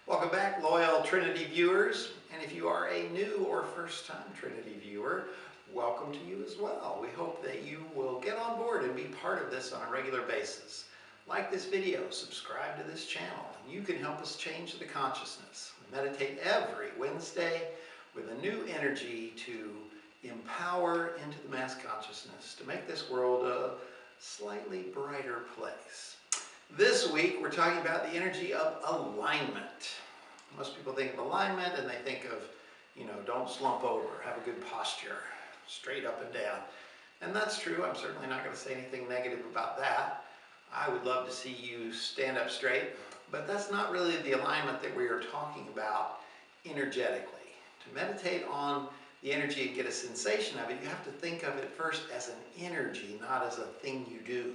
Welcome back, loyal Trinity viewers. And if you are a new or first-time Trinity viewer, welcome to you as well. We hope that you will get on board and be part of this on a regular basis. Like this video, subscribe to this channel, and you can help us change the consciousness. We meditate every Wednesday with a new energy to empower into the mass consciousness to make this world a slightly brighter place. This week, we're talking about the energy of alignment. Most people think of alignment and they think of, don't slump over, have a good posture, straight up and down. And that's true. I'm certainly not going to say anything negative about that. I would love to see you stand up straight, but that's not really the alignment that we are talking about energetically. To meditate on the energy and get a sensation of it, you have to think of it first as an energy, not as a thing you do.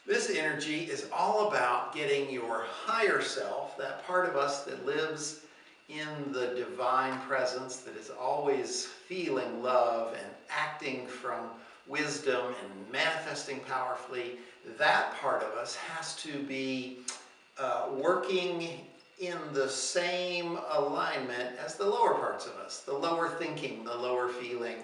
This energy is all about getting your higher self, that part of us that lives in the divine presence, that is always feeling love and acting from wisdom and manifesting powerfully. That part of us has to be working in the same alignment as the lower parts of us, the lower thinking, the lower feeling,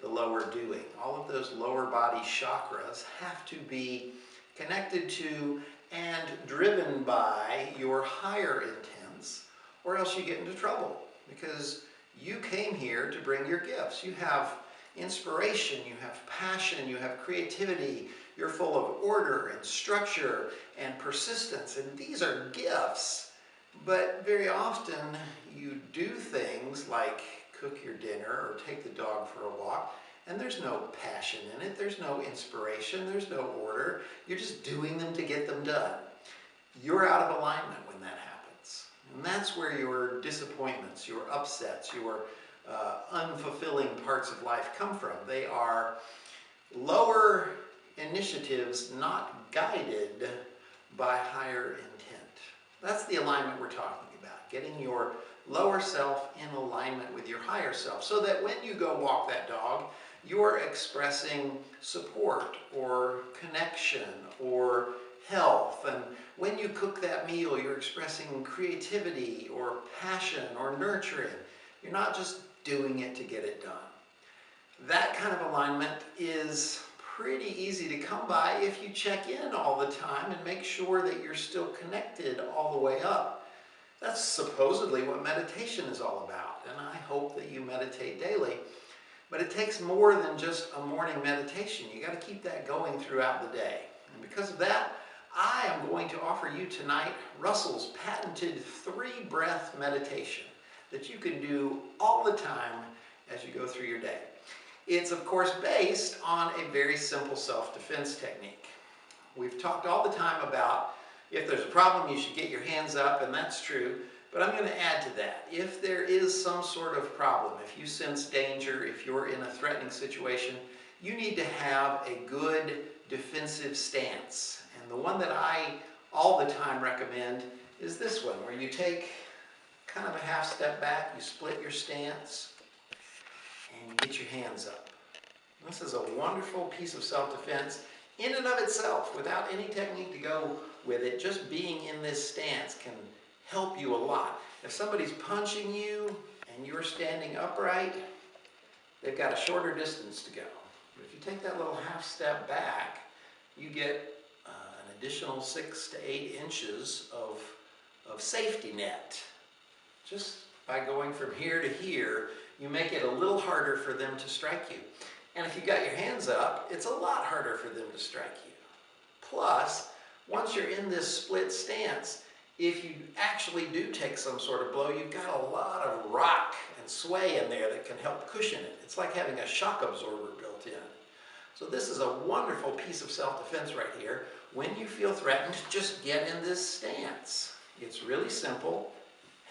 the lower doing. All of those lower body chakras have to be connected to and driven by your higher intents, or else you get into trouble, because you came here to bring your gifts. You have inspiration, you have passion, you have creativity, you're full of order and structure and persistence, and these are gifts. But very often you do things like cook your dinner or take the dog for a walk, and there's no passion in it, there's no inspiration, there's no order. You're just doing them to get them done. You're out of alignment when that happens. And that's where your disappointments, your upsets, your unfulfilling parts of life come from. They are lower initiatives not guided by higher intent. That's the alignment we're talking about, getting your lower self in alignment with your higher self, so that when you go walk that dog, you're expressing support or connection or health. And when you cook that meal, you're expressing creativity or passion or nurturing. You're not just doing it to get it done. That kind of alignment is pretty easy to come by if you check in all the time and make sure that you're still connected all the way up. That's supposedly what meditation is all about, and I hope that you meditate daily. But it takes more than just a morning meditation. You got to keep that going throughout the day. And because of that, I am going to offer you tonight Russell's patented 3-breath meditation that you can do all the time as you go through your day. It's of course based on a very simple self-defense technique. We've talked all the time about if there's a problem, you should get your hands up, and that's true. But I'm going to add to that. If there is some sort of problem, if you sense danger, if you're in a threatening situation, you need to have a good defensive stance. And the one that I all the time recommend is this one, where you take kind of a half step back, you split your stance, and you get your hands up. This is a wonderful piece of self-defense in and of itself, without any technique to go with it. Just being in this stance can help you a lot. If somebody's punching you and you're standing upright, they've got a shorter distance to go. But if you take that little half step back, you get an additional 6 to 8 inches of safety net. Just by going from here to here, you make it a little harder for them to strike you. And if you got your hands up, it's a lot harder for them to strike you. Plus, once you're in this split stance, if you actually do take some sort of blow, you've got a lot of rock and sway in there that can help cushion it. It's like having a shock absorber built in. So this is a wonderful piece of self-defense right here. When you feel threatened, just get in this stance. It's really simple.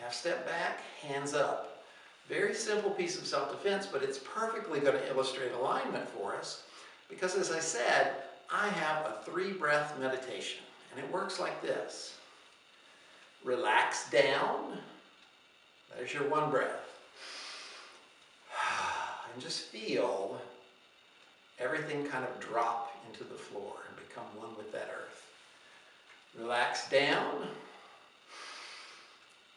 Half step back, hands up. Very simple piece of self-defense, but it's perfectly going to illustrate alignment for us, because as I said, I have a 3-breath meditation, and it works like this. Relax down. There's your 1 breath. And just feel everything kind of drop into the floor and become one with that earth. Relax down.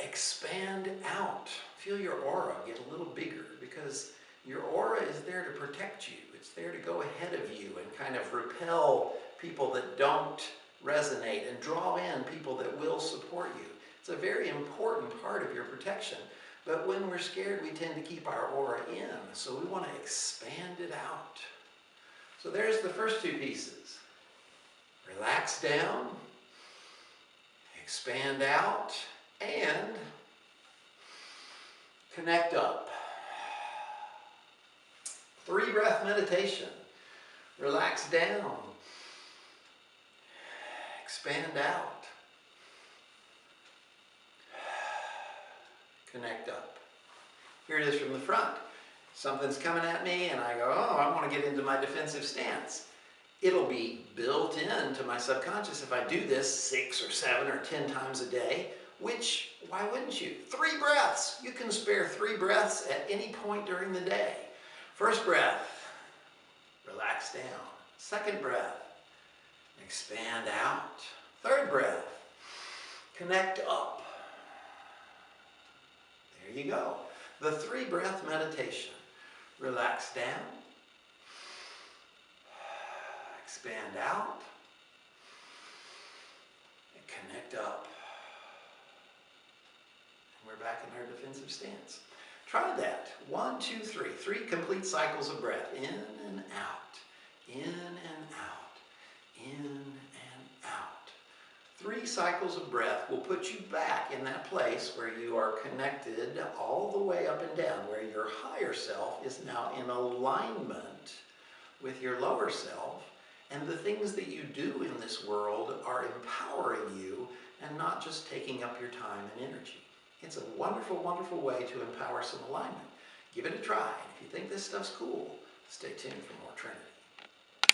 expand out. Feel your aura get a little bigger, because your aura is there to protect you. It's there to go ahead of you and kind of repel people that don't resonate and draw in people that will support you. It's a very important part of your protection. But when we're scared, we tend to keep our aura in. So we want to expand it out. So there's the first two pieces. Relax down, expand out, and connect up. 3-breath meditation. Relax down, expand out, connect up. Here it is from the front. Something's coming at me and I go, oh, I want to get into my defensive stance. It'll be built into my subconscious if I do this 6 or 7 or 10 times a day, which, why wouldn't you? 3 breaths. You can spare 3 breaths at any point during the day. First breath, relax down. Second breath, expand out. Third breath, connect up. There you go. The 3-breath meditation. Relax down, expand out, and connect up. And we're back in our defensive stance. Try that. 1, 2, 3. 3 complete cycles of breath. In and out. In and out. In and out. 3 cycles of breath will put you back in that place where you are connected all the way up and down, where your higher self is now in alignment with your lower self, and the things that you do in this world are empowering you and not just taking up your time and energy. It's a wonderful, wonderful way to empower some alignment. Give it a try. If you think this stuff's cool, stay tuned for more Trinity.